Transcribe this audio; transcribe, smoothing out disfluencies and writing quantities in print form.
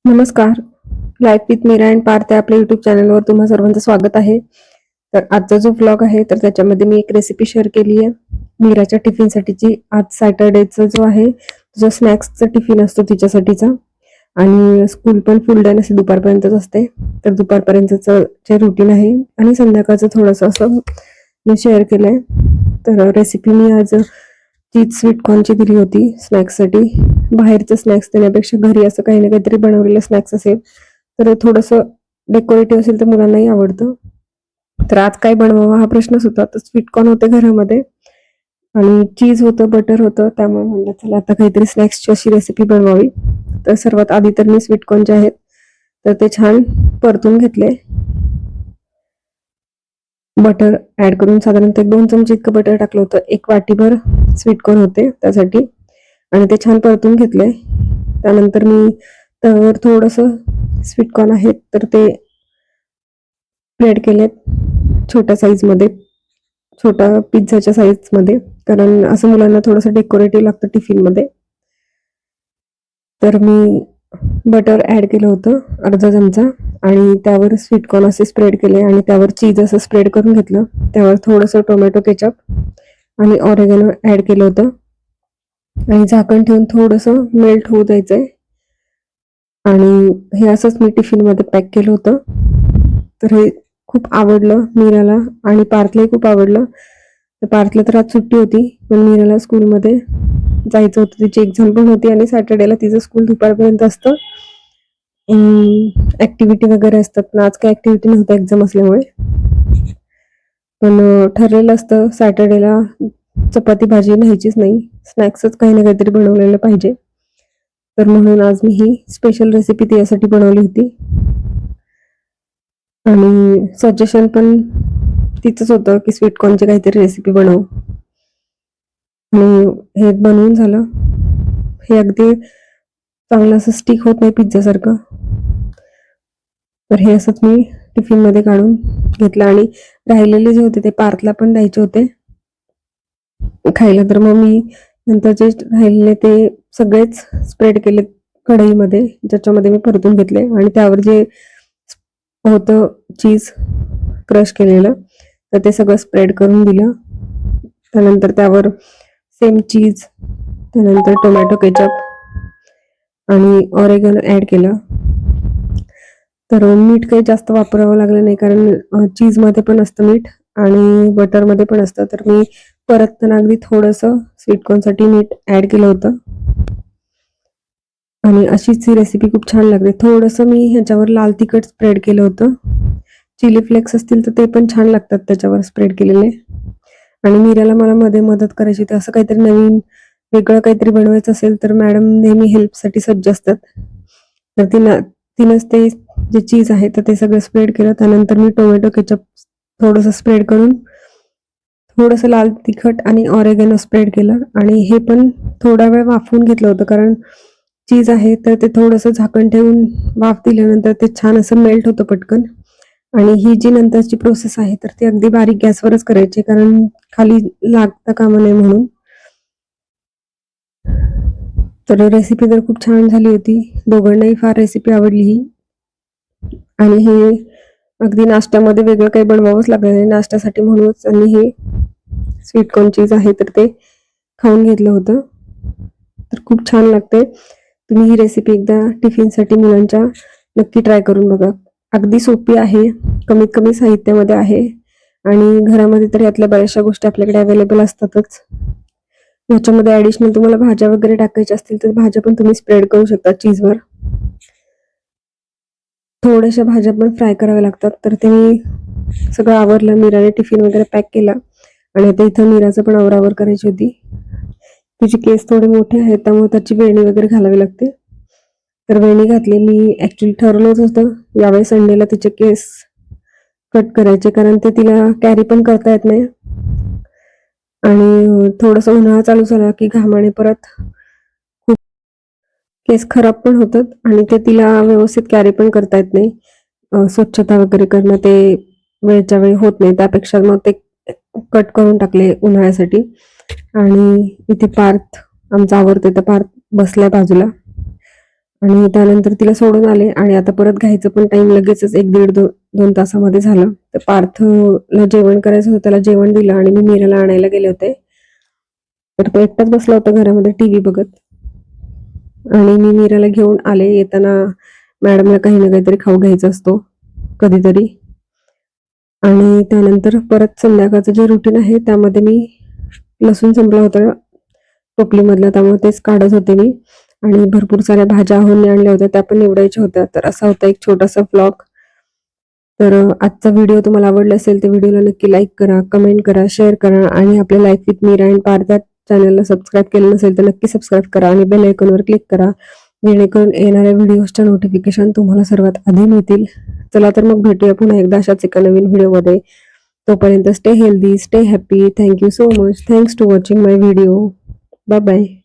नमस्कार. Life with Meera and Parth या आपल्या युट्यूब चॅनलवर तुम्हा सर्वांचं स्वागत आहे. तर आजचा जो व्लॉग आहे तर त्याच्यामध्ये मी एक रेसिपी शेअर केली आहे मीराच्या टिफिनसाठीची. आज सॅटर्डेचा जो आहे जो स्नॅक्सचा टिफिन असतो तिच्यासाठीचा, आणि स्कूल पण फुल डे नसते, दुपारपर्यंतच असते. तर दुपारपर्यंतचं जे रुटीन आहे आणि संध्याकाळचं थोडंसं असं मी शेअर केलंय. तर रेसिपी मी आज चीज स्वीटकॉर्नची दिली होती स्नॅक्ससाठी. बाहेरचं स्नॅक्स देण्यापेक्षा घरी असं काही ना काहीतरी बनवलेलं स्नॅक्स असेल तर थोडंसं डेकोरेटिव्ह असेल तर मुलांनाही आवडतं. तर आज काय बनवावा हा प्रश्नच होता. तर स्वीटकॉर्न होते घरामध्ये आणि चीज होतं, बटर होतं, त्यामुळे म्हणलं चला आता काहीतरी स्नॅक्सची अशी रेसिपी बनवावी. तर सर्वात आधी तर मी स्वीटकॉर्न जे आहेत तर ते छान परतून घेतले. बटर ऍड करून साधारणतः 2 चमचे इतकं बटर टाकलं होतं. 1 वाटीभर स्वीटकॉर्न होते त्यासाठी, आणि ते छान परतून घेतले. त्यानंतर मी तव्यावर थोडंसं स्वीटकॉर्न आहेत तर ते स्प्रेड केलेत छोट्या साईजमध्ये, छोट्या पिझ्झाच्या साईजमध्ये, कारण असं मुलांना थोडंसं डेकोरेटिव्ह लागतं टिफिनमध्ये. तर मी बटर ऍड केलं होतं अर्धा चमचा, आणि त्यावर स्वीटकॉर्न असे स्प्रेड केले, आणि त्यावर चीज असं स्प्रेड करून घेतलं. त्यावर थोडंसं टोमॅटो केचप आणि ऑरेगॅनो ऍड केलं होतं, आणि झाकण ठेवून थोडंसं मेल्ट होऊ द्यायचंय. आणि हे असंच मी टिफिनमध्ये पॅक केलं होतं. तर हे खूप आवडलं मीराला, आणि पार्थलाही खूप आवडलं. तर पार्थला तर आज सुट्टी होती, पण मीराला स्कूलमध्ये जायचं होतं, तिची एक्झाम पण होती, आणि सॅटर्डेला तिचं स्कूल दुपारपर्यंत असतं. ऍक्टिव्हिटी वगैरे असतात, पण आज काही ऍक्टिव्हिटी नव्हत्या एक्झाम असल्यामुळे. पण ठरलेलं असतं सॅटर्डेला चपाती भाजी न्यायचीच नाही, स्नॅक्सच काही ना काहीतरी बनवलेलं पाहिजे. तर म्हणून आज मी ही स्पेशल रेसिपी तिच्यासाठी बनवली होती, आणि सजेशन पण तिचंच होतं की स्वीटकॉर्नची काहीतरी रेसिपी बनव. आणि हे बनवून झालं. हे अगदी चांगलं असं स्टिक होत नाही पिझ्झासारखं. तर हे असंच मी टिफिनमध्ये काढून घेतलं, आणि राहिलेले जे होते ते पार्थला पण द्यायचे होते खायला. तर मग मी नंतर जे राहिलेले ते सगळेच स्प्रेड केले कढईमध्ये, ज्याच्यामध्ये मी परतून घेतले, आणि त्यावर जे होतं चीज क्रश केलेलं तर ते सगळं स्प्रेड करून दिलं. त्यानंतर त्यावर सेम चीज, त्यानंतर टोमॅटो केचप आणि ऑरेगॅनो ऍड केलं. तर मीठ काही जास्त वापरावं लागलं नाही, कारण चीजमध्ये पण असतं मीठ आणि बटरमध्ये पण असतं. तर मी परतताना अगदी थोडंसं स्वीटकॉर्नसाठी मीठ ऍड केलं होतं, आणि अशीच ही रेसिपी खूप छान लागते. थोडंसं मी ह्याच्यावर लाल तिखट स्प्रेड केलं होतं. चिली फ्लेक्स असतील तर ते पण छान लागतात त्याच्यावर स्प्रेड केलेले. आणि मीराला मला मध्ये मदत करायची होती, असं काहीतरी नवीन वेगळं काहीतरी बनवायचं असेल तर मॅडम नेहमी हेल्पसाठी सज्ज असतात. तर तिनंच ते जे चीज आहे तर ते सगळं स्प्रेड केलं. त्यानंतर मी टोमॅटो केचप थोडंसं स्प्रेड करून थोडंसं लाल तिखट आणि ऑरेगॅनो स्प्रेड केलं, आणि हे पण थोडा वेळ वाफवून घेतलं होतं, कारण चीज आहे तर ते थोडंसं झाकण ठेवून वाफ दिल्यानंतर ते छान असं मेल्ट होतं पटकन. आणि ही जी नंतरची प्रोसेस आहे तर ती अगदी बारीक गॅसवरच करायची, कारण खाली लागता कामा नये म्हणून. तर रेसिपी तर खूप छान झाली होती, दोघांनाही फार रेसिपी आवडली ही. आणि हे अगदी नाश्त्यामध्ये वेगळं काही बनवावंच लागलं नाही नाश्त्यासाठी म्हणूनच, आणि हे स्वीटकॉर्न चीज आहे तर ते खाऊन घेतलं होतं. तर खूप छान लागते. तुम्ही ही रेसिपी एकदा टिफिनसाठी मुलांच्या नक्की ट्राय करून बघा. अगदी सोपी आहे, कमीत कमी साहित्यामध्ये आहे, आणि घरामध्ये तर यातल्या बऱ्याचशा गोष्टी आपल्याकडे अवेलेबल असतातच. ह्याच्यामध्ये ऍडिशनल तुम्हाला भाज्या वगैरे टाकायच्या असतील तर भाज्या पण तुम्ही स्प्रेड करू शकता चीजवर. थोड्याशा भाज्या पण फ्राय कराव्या लागतात. तर ते मी सगळं आवरलं, मीराने टिफिन वगैरे पॅक केला, आणि आता इथं मीराचं पण आवरावर करायची होती. तिचे केस थोडे मोठे आहेत त्यामुळे त्याची वेणी वगैरे घालावी लागते. तर वेणी घातली. मी ऍक्च्युली ठरवलंच होतं यावेळी संडेला तिचे केस कट करायचे, कारण ते तिला कॅरी पण करता येत नाही, आणि थोडंसं उन्हाळा चालू झाला की घामाने परत खूप केस खराब पण होतात, आणि ते तिला व्यवस्थित कॅरी पण करता येत नाही. स्वच्छता वगैरे करणं ते वेळच्या वेळी होत नाही, त्यापेक्षा मग ते कट करून टाकले उन्हाळ्यासाठी. आणि इथे पार्थ आमचा आवडते तर पार्थ बसलाय बाजूला, आणि त्यानंतर तिला सोडून आले आणि आता परत घ्यायचं पण टाइम लगेचच 1-1.5-2 तासामध्ये झालं. तर पार्थला जेवण करायचं होतं, त्याला जेवण दिलं आणि मी मीराला आणायला गेले होते. तर तो एकटाच बसला होता घरामध्ये टीव्ही बघत आणि मी मीराला घेऊन आले. येताना मॅडमला काही ना काहीतरी खाऊ घ्यायचा असतो कधीतरी. आणि त्यानंतर परत संध्याकाळचं जे रुटीन आहे त्यामध्ये मी लसूण संपला होता टोपलीमधला, त्यामुळे तेच काढत होते मी. आणि भरपूर साऱ्या भाज्या आहोंनी आणल्या होत्या, त्या पण निवडायच्या होत्या. तर असा होता एक छोटासा व्लॉग. तर आजचा व्हिडिओ तुम्हाला आवडला असेल तर व्हिडिओला नक्की लाईक करा, कमेंट करा, शेअर करा आणि आपल्या life with Meera and Parth चॅनलला सबस्क्राईब केलं नसेल तर नक्की सबस्क्राईब करा आणि बेल आयकॉनवर क्लिक करा, जेणेकरून येणाऱ्या व्हिडिओजच्या नोटिफिकेशन तुम्हाला सर्वात आधी मिळतील. चला तर मग भेटूया पुन्हा एकदा अशाच एका नवीन व्हिडिओमध्ये. तोपर्यंत stay healthy, stay happy. Thank you so much. Thanks to watching my video. Bye bye.